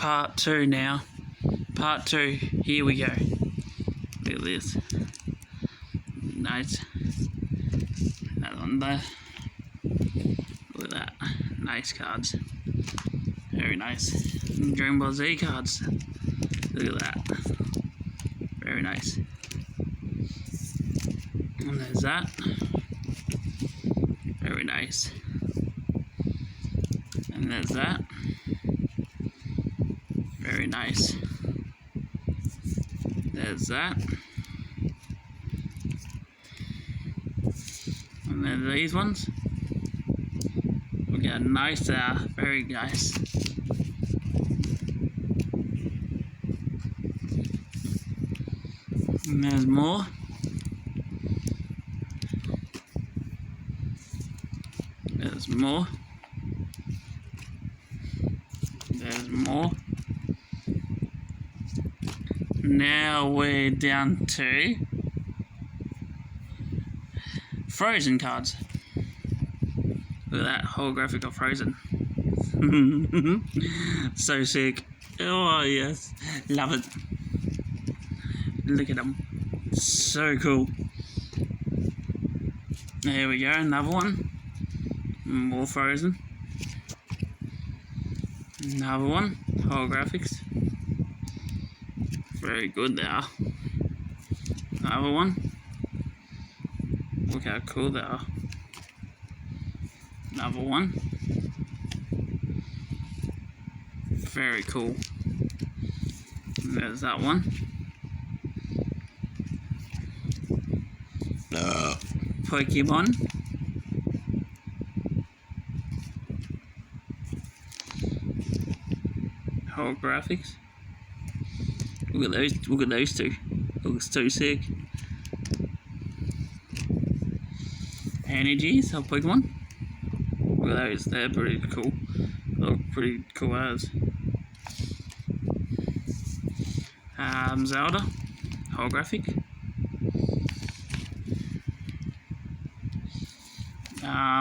part 2 now. Part 2. Here we go. Look at this. Nice. That one there. Look at that. Nice cards. Very nice. Dragon Ball Z cards. Look at that. Very nice. And there's that. Very nice. And there's that. Very nice. There's that. And then these ones. We got nice there. Very nice. And there's more. There's more. There's more. Now we're down to Frozen cards. Look at that holographic of Frozen. So sick. Oh yes, love it. Look at them. So cool. There we go, another one. More Frozen. Another one. Holographics. Very good there. Another one. Look how cool they are. Another one. Very cool. There's that one. Pokemon. Holographics. Look at those. Look at those two. Looks so sick. Energies of Pokemon. Look at those. They're pretty cool. Look pretty cool as. Zelda. Holographic.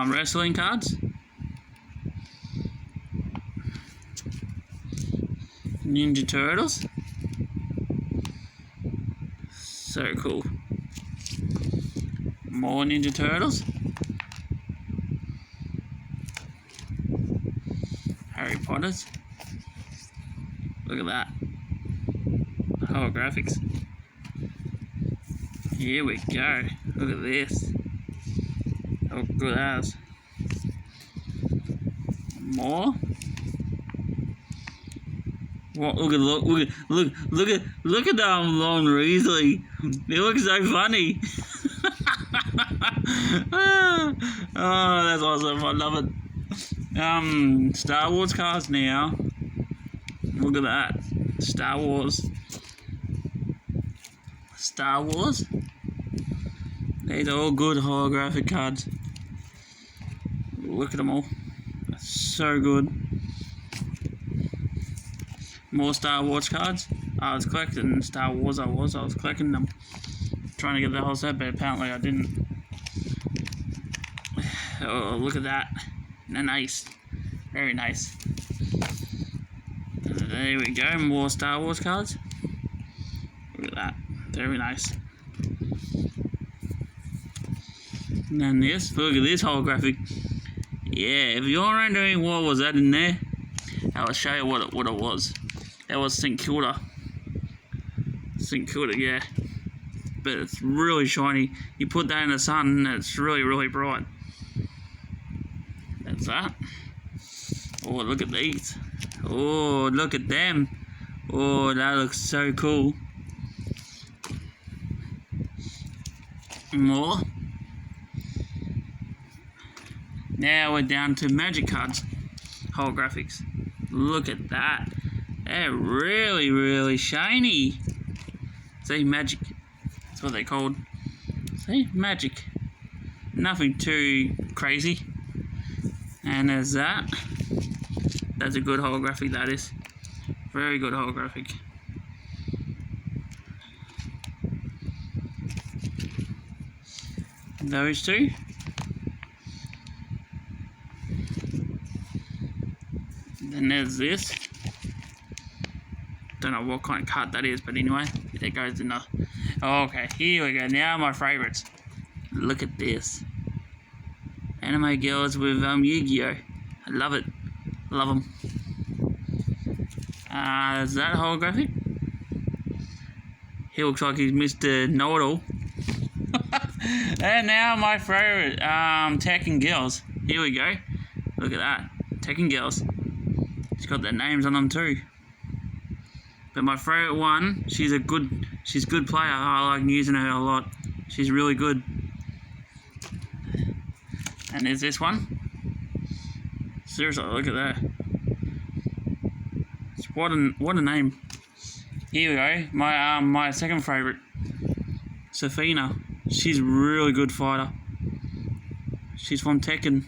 Wrestling cards. Ninja Turtles. So cool. More Ninja Turtles. Harry Potter's. Look at that. Holographics. Here we go. Look at this. Oh, good as. More. What? Look at that Ron Weasley. He looks so funny. Oh, that's awesome. I love it. Star Wars cards now. Look at that. Star Wars. Star Wars. These are all good holographic cards. Look at them all. That's so good. More Star Wars cards. I was collecting Star Wars. I was collecting them. Trying to get the whole set, but apparently I didn't. Oh, look at that. Nice. Very nice. There we go. More Star Wars cards. Look at that. Very nice. And then this. Look at this holographic. Yeah, if you're wondering what was that in there, I'll show you what it was. That was St. Kilda. St. Kilda, yeah. But it's really shiny. You put that in the sun and it's really, really bright. That's that. Oh, look at these. Oh, look at them. Oh, that looks so cool. More. Now we're down to magic cards. Holographics. Look at that. They're really, really shiny. See, magic. That's what they're called. See, magic. Nothing too crazy. And there's that. That's a good holographic, that is. Very good holographic. Those two. Then there's this. don't know what kind of cut that is, but anyway, there goes another. Okay, here we go. Now my favourites. Look at this. Anime girls with Yu-Gi-Oh! I love it. Love them. Is that holographic? He looks like he's Mr. Know-It-All. And now my favourite, Tekken girls. Here we go. Look at that. Tekken girls. She's got their names on them too. But my favourite one, she's a good player. I like using her a lot. She's really good. And there's this one. Seriously, look at that. What a name. Here we go. My second favourite, Safina. She's a really good fighter. She's from Tekken.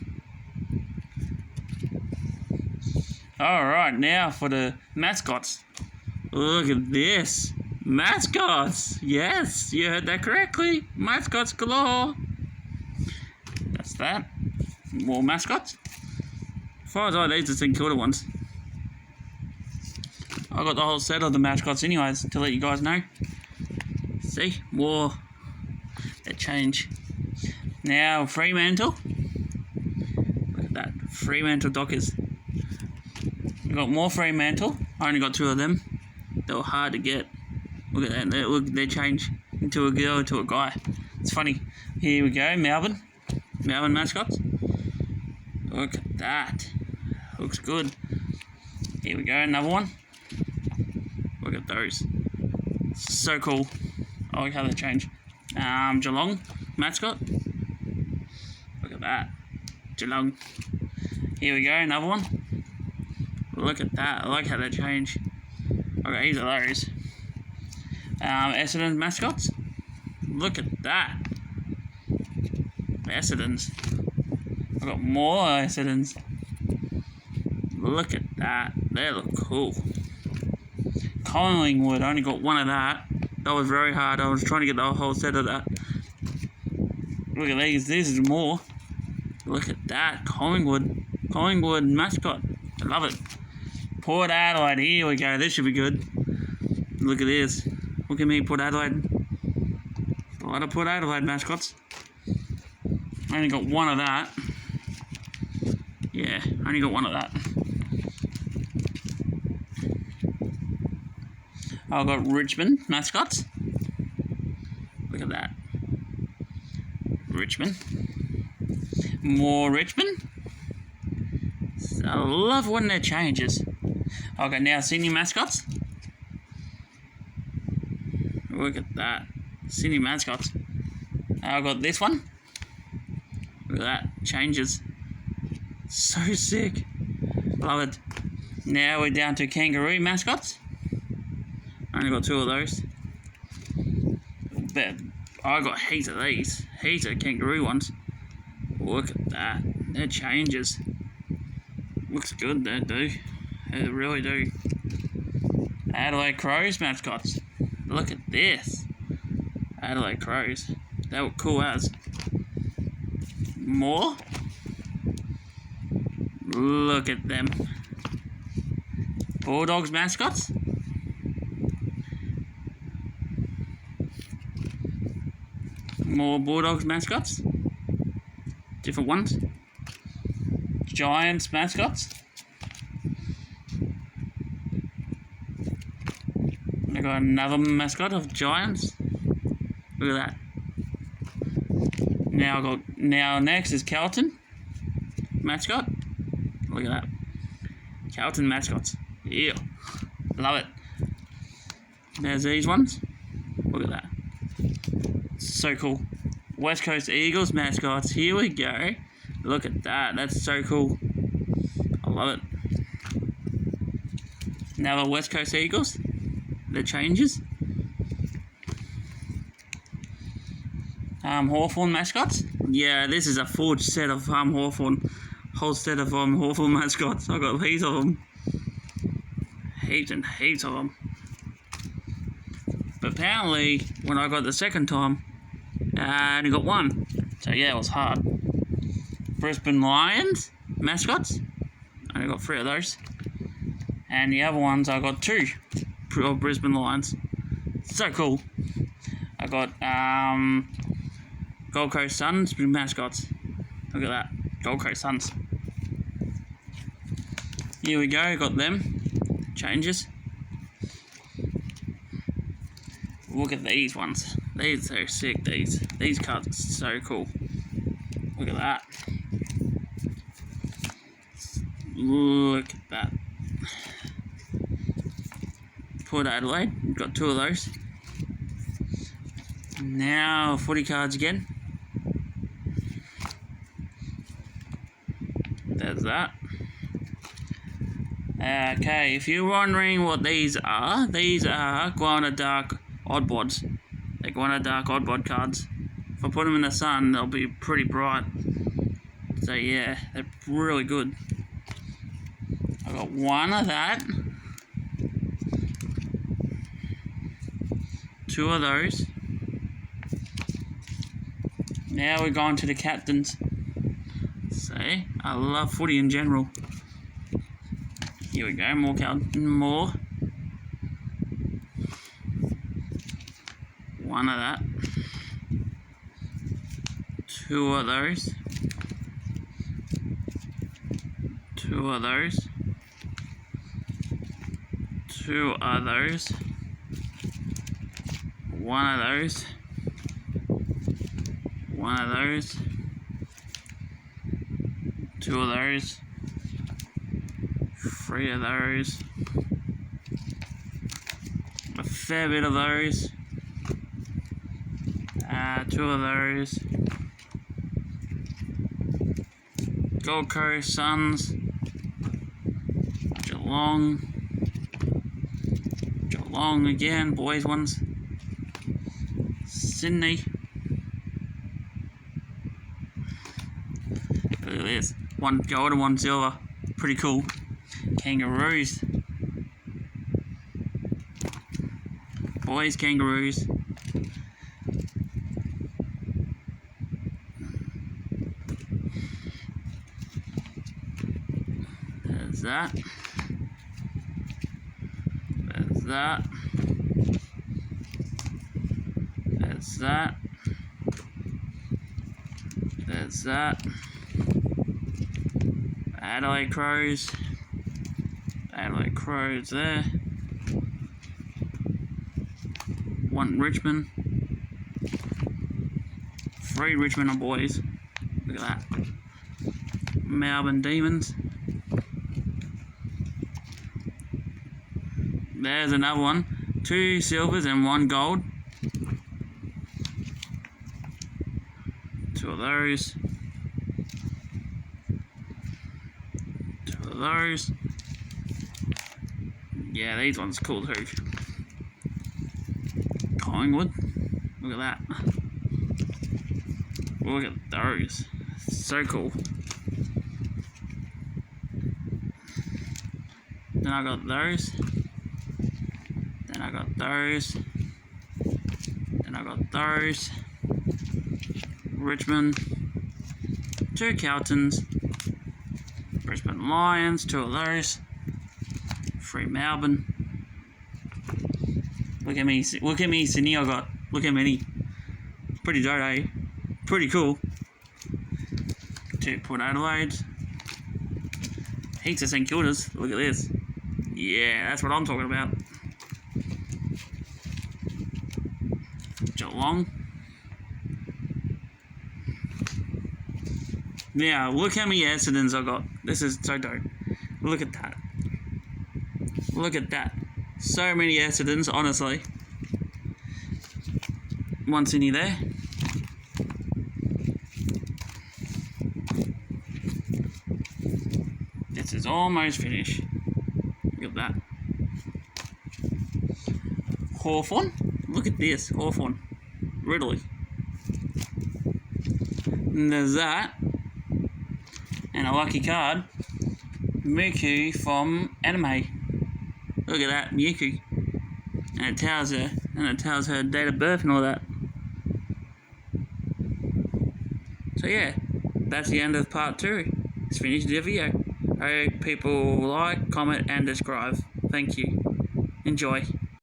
Alright, now for the mascots. Look at this. Mascots! Yes, you heard that correctly. Mascots galore. That's that. More mascots. As far as I know, these are some killer ones. I got the whole set of the mascots anyways, to let you guys know. See? More. They change. Now, Fremantle. Look at that. Fremantle Dockers. We got more Fremantle. I only got 2 of them. They were hard to get. Look at that. Look, they change into a girl to a guy. It's funny. Here we go. Melbourne. Melbourne mascots. Look at that. Looks good. Here we go. Another one. Look at those. So cool. I like how they change. Geelong mascot. Look at that. Geelong. Here we go. Another one. Look at that. I like how they change. Okay, these are those. Essendon mascots. Look at that. Essendons. I've got more Essendons. Look at that. They look cool. Collingwood, I only got 1 of that. That was very hard. I was trying to get the whole set of that. Look at these. This is more. Look at that. Collingwood. Collingwood mascot. I love it. Port Adelaide. Here we go. This should be good. Look at this. Look at me, Port Adelaide. A lot of Port Adelaide mascots. I only got 1 of that. Yeah, I only got 1 of that. I've got Richmond mascots. Look at that. Richmond. More Richmond. I love when there changes. Okay, now Sydney mascots. Look at that. Sydney mascots. I've got this one. Look at that. Changes. So sick. Love it. Now we're down to kangaroo mascots. I only got 2 of those. But I got heaps of these. Heaps of kangaroo ones. Look at that. That changes. Looks good, they do. They really do. Adelaide Crows mascots. Look at this. Adelaide Crows. They were cool as. More. Look at them. Bulldogs mascots. More Bulldogs mascots. Different ones. Giants mascots. I got another mascot of Giants. Look at that. Now next is Carlton mascot. Look at that. Carlton mascots. Yeah. Love it. There's these ones. Look at that. So cool. West Coast Eagles mascots. Here we go. Look at that. That's so cool. I love it. Now the West Coast Eagles. The changes. Hawthorn mascots. Yeah, this is a full set of Hawthorn. Whole set of Hawthorn mascots. I got heaps of them. Heaps and heaps of them. But apparently, when I got the second time, I only got 1. So yeah, it was hard. Brisbane Lions mascots. I only got 3 of those. And the other ones I got 2. Brisbane Lions. So cool. I got Gold Coast Suns mascots. Look at that, Gold Coast Suns. Here we go, got them. Changes. Look at these ones. These are sick, these cards are so cool. Look at that. Look at that. Port Adelaide, got 2 of those. Now footy cards again. There's that. Okay, if you're wondering what these are glow in the dark oddbods. They're glow in the dark oddbod cards. If I put them in the sun, they'll be pretty bright. So yeah, they're really good. I got 1 of that. 2 of those. Now we're going to the captains. So, I love footy in general. Here we go, more. 1 of that. 2 of those. 2 of those. 2 of those. 1 of those. 1 of those. 2 of those. 3 of those. A fair bit of those. 2 of those. Gold Coast Suns. Geelong again, boys ones. Sydney. Look at this. 1 gold and 1 silver. Pretty cool. Kangaroos. Boys, Kangaroos. There's that. There's that. There's that. There's that. Adelaide Crows. Adelaide Crows there. 1 Richmond. 3 Richmond on boys. Look at that. Melbourne Demons. There's another one. 2 silvers and 1 gold. 2 of those. 2 of those. Yeah, these ones are cool too. Collingwood. Look at that. Look at those. So cool. Then I got those. Then I got those. Then I got those. Richmond. 2 Carltons. Brisbane Lions. 2 of those. 3 Melbourne. Look at me, Sydney I got. Look how many. Pretty dope, eh? Pretty cool. 2 Port Adelaide. Heaps of St Kildas. Look at this. Yeah, that's what I'm talking about. Geelong. Now, look how many Essendons I got. This is so dope. Look at that. Look at that. So many Essendons, honestly. 1 Sydney there. This is almost finished. Look at that. Hawthorn. Look at this. Hawthorn. Ridley. And there's that. And a lucky card. Miku from Anime. Look at that, Miku. And it tells her date of birth and all that. So yeah, that's the end of part 2. It's finished the video. I hope people like, comment and subscribe. Thank you. Enjoy.